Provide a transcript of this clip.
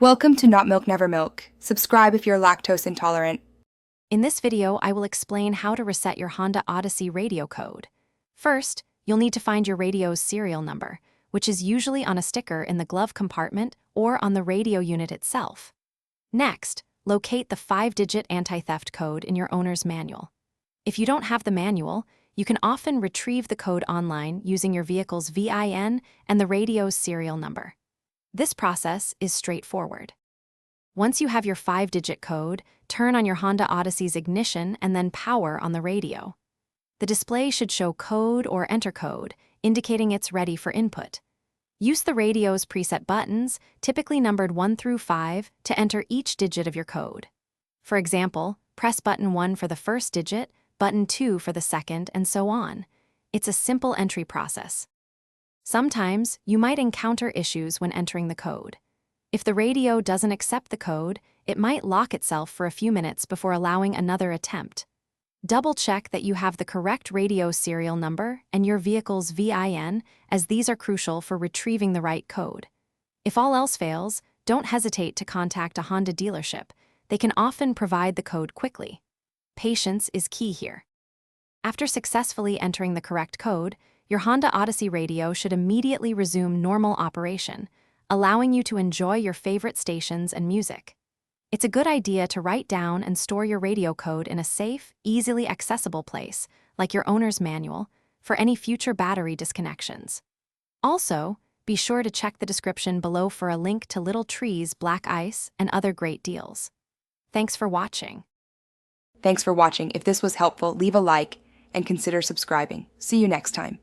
Welcome to Not Milk Never Milk. Subscribe if you're lactose intolerant. In this video, I will explain how to reset your Honda Odyssey radio code. First, you'll need to find your radio's serial number, which is usually on a sticker in the glove compartment or on the radio unit itself. Next, locate the 5-digit anti-theft code in your owner's manual. If you don't have the manual, you can often retrieve the code online using your vehicle's VIN and the radio's serial number. This process is straightforward. Once you have your 5-digit code, turn on your Honda Odyssey's ignition and then power on the radio. The display should show code or enter code, indicating it's ready for input. Use the radio's preset buttons, typically numbered 1 through 5, to enter each digit of your code. For example, press button 1 for the first digit, button 2 for the second, and so on. It's a simple entry process. Sometimes, you might encounter issues when entering the code. If the radio doesn't accept the code, it might lock itself for a few minutes before allowing another attempt. Double-check that you have the correct radio serial number and your vehicle's VIN, as these are crucial for retrieving the right code. If all else fails, don't hesitate to contact a Honda dealership. They can often provide the code quickly. Patience is key here. After successfully entering the correct code, your Honda Odyssey radio should immediately resume normal operation, allowing you to enjoy your favorite stations and music. It's a good idea to write down and store your radio code in a safe, easily accessible place, like your owner's manual, for any future battery disconnections. Also, be sure to check the description below for a link to Little Tree's Black Ice and other great deals. Thanks for watching. Thanks for watching. If this was helpful, leave a like and consider subscribing. See you next time.